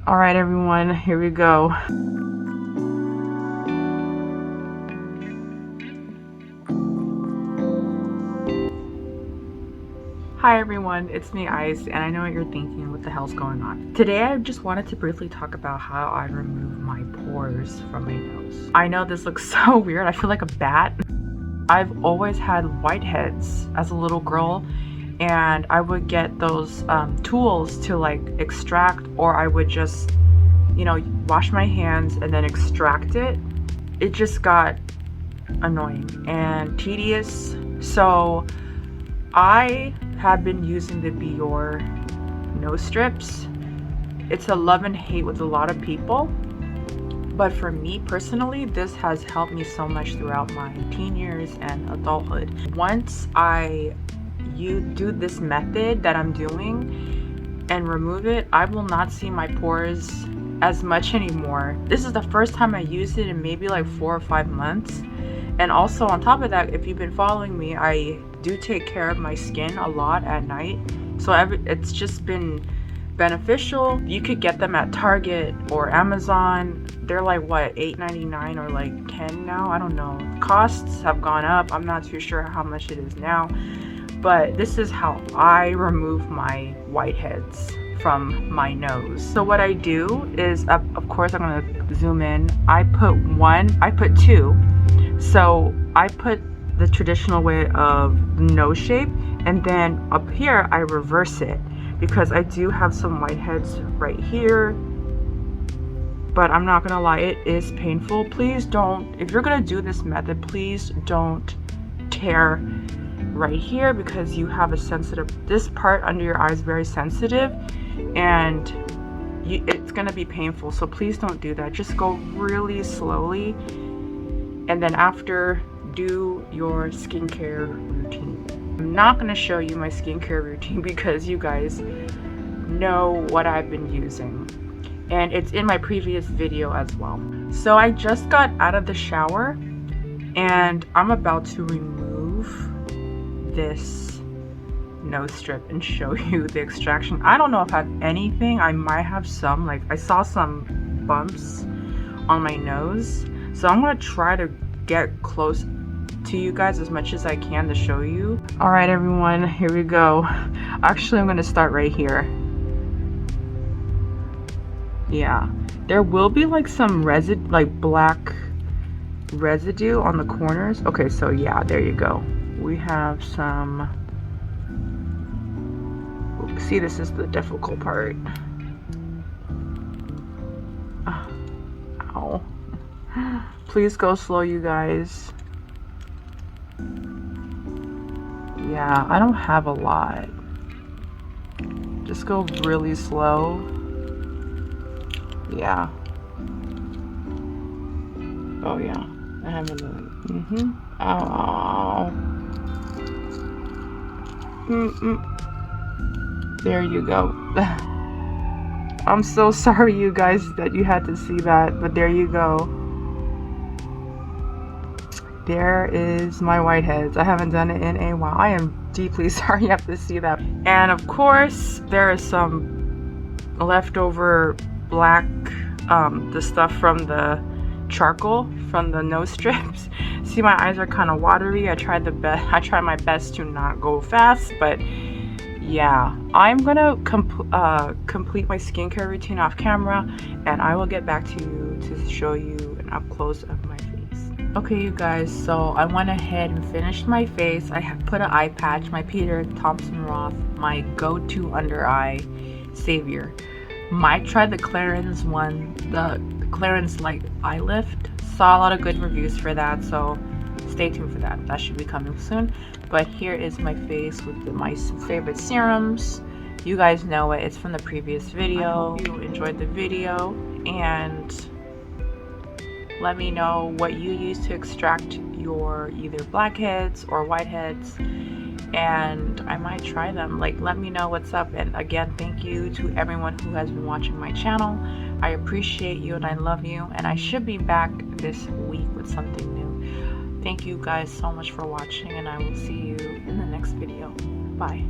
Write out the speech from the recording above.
All right, everyone, here we go. Hi everyone, it's me Ice, and I know what you're thinking, what the hell's going on? Today I just wanted to briefly talk about how I remove my pores from my nose. I know this looks so weird, I feel like a bat. I've always had whiteheads as a little girl, and I would get those tools to like extract, or I would just, you know, wash my hands and then extract it. It just got annoying and tedious, so I have been using the Biore nose strips. It's a love and hate with a lot of people, but for me personally, this has helped me so much throughout my teen years and adulthood. Once you do this method that I'm doing and remove it, I will not see my pores as much anymore. This is the first time I used it in maybe like 4 or 5 months. And also on top of that, if you've been following me, I do take care of my skin a lot at night, so it's just been beneficial. You could get them at Target or Amazon. They're like what, $8.99 or like $10 now, I don't know. Costs have gone up, I'm not too sure how much it is now, but this is how I remove my whiteheads from my nose. So what I do is, of course I'm gonna zoom in, I put two. So I put the traditional way of nose shape, and then up here I reverse it because I do have some whiteheads right here, but I'm not gonna lie, it is painful. Please don't, if you're gonna do this method, please don't tear right here because you have a sensitive, this part under your eye is very sensitive, and it's gonna be painful, so please don't do that. Just go really slowly, and then after, do your skincare routine. I'm not going to show you my skincare routine because you guys know what I've been using, and it's in my previous video as well. So I just got out of the shower and I'm about to remove this nose strip and show you the extraction. I don't know if I have anything. I might have some, like I saw some bumps on my nose, so I'm going to try to get close to you guys as much as I can to show you. All right, everyone, here we go. Actually, I'm gonna start right here. Yeah, there will be like some residue, like black residue on the corners. Okay, so yeah, there you go. We have some, oops, see, this is the difficult part. Ow. Please go slow, you guys. Yeah, I don't have a lot. Just go really slow. Yeah. Oh yeah, I have a little. Ow. There you go. I'm so sorry, you guys, that you had to see that, but there you go. There is my whiteheads. I haven't done it in a while. I am deeply sorry you have to see that. And of course, there is some leftover black, the stuff from the charcoal from the nose strips. See, my eyes are kind of watery. I tried my best to not go fast, but yeah, I'm gonna complete my skincare routine off camera, and I will get back to you to show you an up close of my face. Okay, you guys, so I went ahead and finished my face. I have put an eye patch, my Peter Thompson Roth, my go-to under eye savior. Might try the Clarins one, the Clarins Light Eye Lift. Saw a lot of good reviews for that, so stay tuned for that. That should be coming soon. But here is my face with my favorite serums. You guys know it, it's from the previous video. I hope you enjoyed the video, and let me know what you use to extract your either blackheads or whiteheads, and I might try them. Like, let me know what's up. And again, thank you to everyone who has been watching my channel. I appreciate you and I love you, and I should be back this week with something new. Thank you guys so much for watching, and I will see you in the next video. Bye.